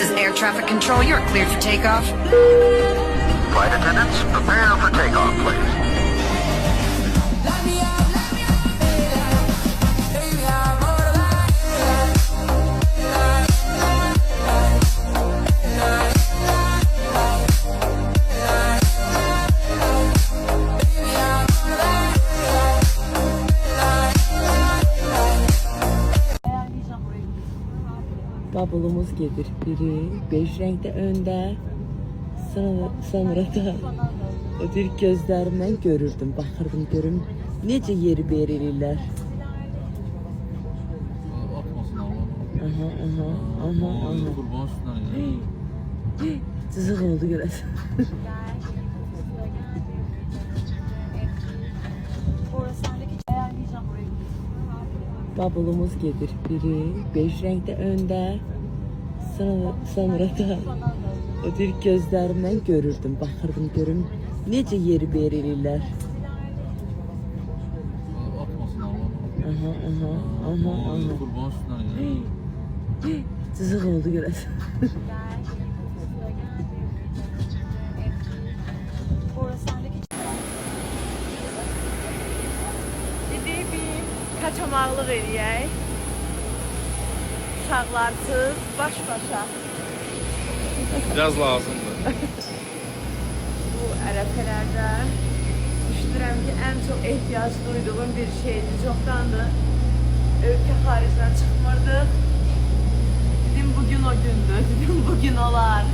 is air traffic control. You're cleared for takeoff. Flight attendants, prepare for takeoff, please. Bavulumuz gedir. Biri beş renkte önde. Sonra da o bir gözlerimden görürdüm. Bakırdım görüm. Nece yeri verirler. Aha. Cızık oldu görəsən. Bavulumuz gedir. Biri beş renkte önde. Sonra da o bir gözlerimden görürdüm. Bakırdım görüm. Nece yeri verirler. Aha. Cızık oldu görəsən. Kaçamaqlıq eləyək. Uşaqlarsız, baş-başa. Biraz lazımdır. Bu ərəfələrdə düşünürəm ki, ən çox ehtiyac duyduğum bir şeydir. Çoxdandır ölkə xaricdən çıxmırdıq. Dedim, bugün o gündür. Dedim, bugün olar.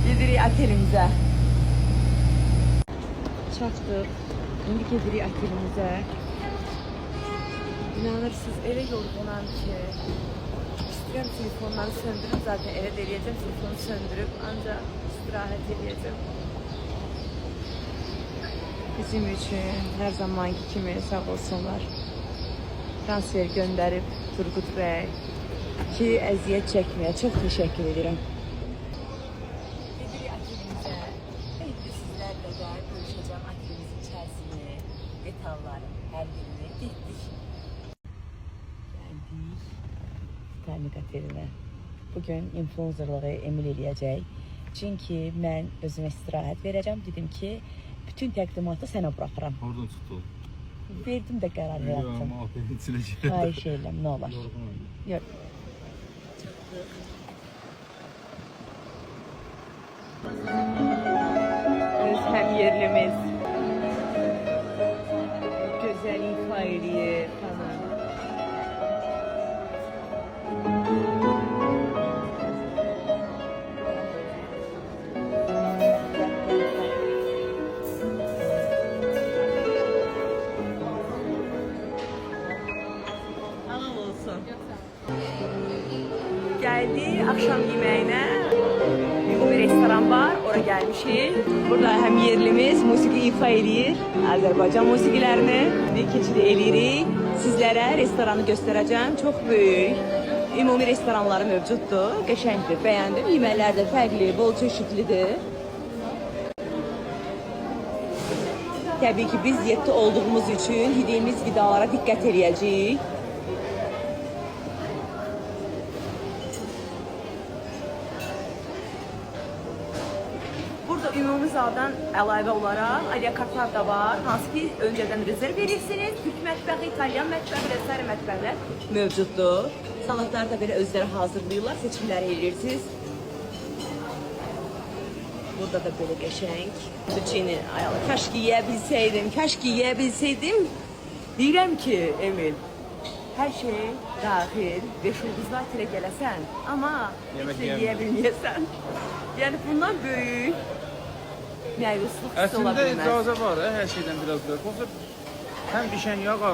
Gedirik otelimizə. Çatdıq. İndi gedirik otelimizə. İnanırsınız, elə yorğunam ki, istəyirəm telefonları söndürüb, zaten elə eləyəcəm, telefonu söndürüb, ancaq istirahət eləyəcəm. Bizim üçün hər zamanki kimi sağ olsunlar. Transfer göndərib Turgut bəy ki, əziyyət çəkməyə çox təşəkkür edirəm. Gedirik otelimizə. İndi sizlərlə də görüşəcəm otelimizin içərisini, detalları, hər birini getdik. Termik oteline. Bugün influencerlığı Emil eləyəcək. Çünki mən özümə istirahət verəcəm. Dedim ki, bütün təqdimatı sənə buraxıram. Oradan çıxdı. Verdim də qərar yaptım. Yox, amma otelin içinə girdim. Xahiş edirəm, nə olar. Yox. Öz həm yerlimiz. Gözəl ifa eləyir falan. Geldi akşam yemeğine. Bir restoran var, oraya gelmişiz. Burada hem yerlimiz musiki ifa eləyir, Azərbaycan musiqilərini keçid eləyirik. Sizlərə restoranı göstərəcəm. Çox böyük, ümumi restoranları mövcuddur. Qəşəngdir, bəyəndim. Yeməklər də fərqli, bol çeşidlidir. Təbii ki, biz diyetdə olduğumuz üçün yediğimiz qidalara diqqət eləyəcəyik. Burada ümumi zaldan əlavə olaraq aliyakartlar da var. Hansı ki, öncədən rezerv verirsiniz. Türk mətbəxi, İtalyan mətbəxi və sair mətbəxlər mövcuddur. Salatlar da belə özləri hazırlayırlar, seçimləri edirsiniz. Burada da böyle qəşəng. Zucchini, kaşki yeyə bilseydim. Deyirəm ki, Emil, her şey dahil 5 ulduzlu otele gələsən, amma heç də yeyə bilməyəsən. Yəni bundan böyük məyusluq hissi ola Əslində bilməz. icazə var, hər şeydən biraz böyük. Olsa həm bişən yağa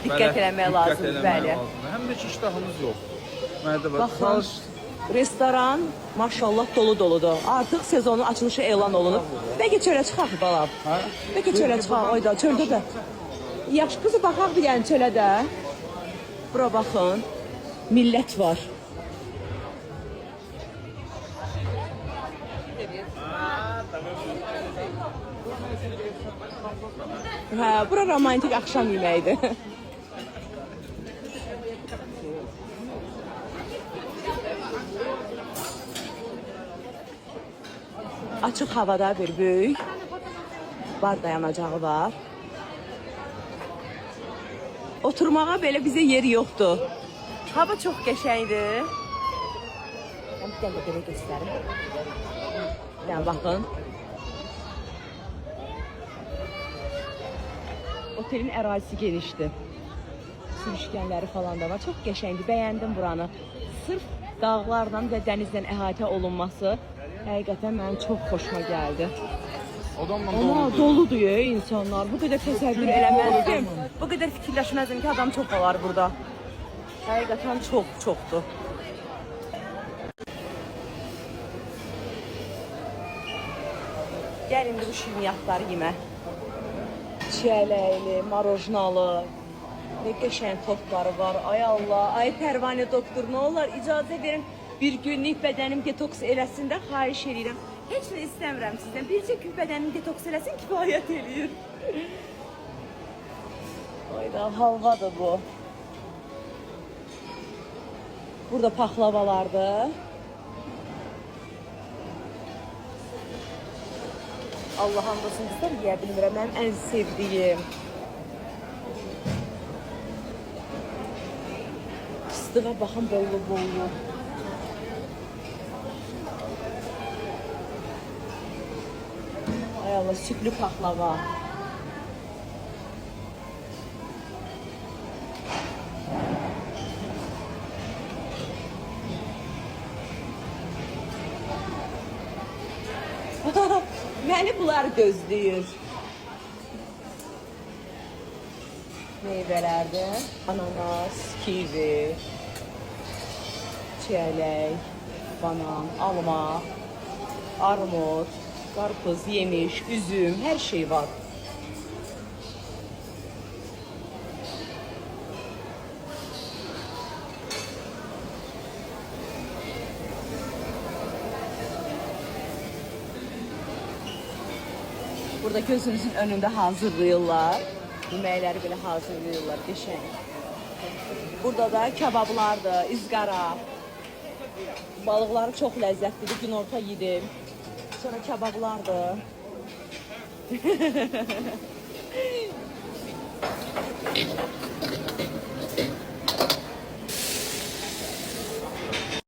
Diqqət eləmək lazımdır, bəli. Həm də ki, iştahımız yox. Mənə də bax, Baxın, restoran maşallah dolu-doludur. Artıq sezonun açılışı elan olunub. Bəlkə çölə çıxaq balam. Bəlkə çölə çıxaq, oyda, çöldə də. Yaxşı, qızı baxaq bir yəni çölə də. Bura baxın, millət var. Hə, bura romantik axşam yeməyidir. Açıq havada bir böyük bar dayanacağı var. Oturmağa belə bizə yer yoxdur. Hava çox qəşəngdir. Mən bir dənə belə göstərim. Yəni baxın. Otelin ərazisi genişdir. Sürüşkənləri falan da var. Çox qəşəngdir. Bəyəndim buranı. Sırf dağlarla və dənizlə əhatə olunması həqiqətən mənim çox xoşuma gəldi. Adamla Amma doludur. doludur ya insanlar. Bu qədər təsəvvür eləməzdim. Bu qədər fikirləşməzdim ki, adam çox olar burada. Həqiqətən çoxdur. Gəlin bu şirniyyatları yemə. Çiyələkli, marojnalı, ne qəşəng tortları var. Ay Allah, ay Pərvanə doktor, nə olar icazə verin bir günlük bədənim detoks eləsin də xahiş edirəm. Heç nə istəmirəm sizdən. Bircə gün bədənim detoks eləsin kifayət eləyir. Ayda halvadır bu. Burada paxlavalardır. Allah hamdolsun bizlər yeyə bilmirəm. Mənim ən sevdiyim. Fıstığa baxın bollu. Ay Allah, sütlü paxlava. Məni bunlar gözləyir. Meyvələrdir. Ananas, kivi, çiyələk, banan, alma, armud, qarpız, yemiş, üzüm, hər şey var. Burada gözünüzün önündə hazırlayırlar. Yeməkləri belə hazırlayırlar, qəşəng. Burada da kebablardır, izqara. Balıqları çox ləzzətlidir, günorta yedim. Sonra kebablardır.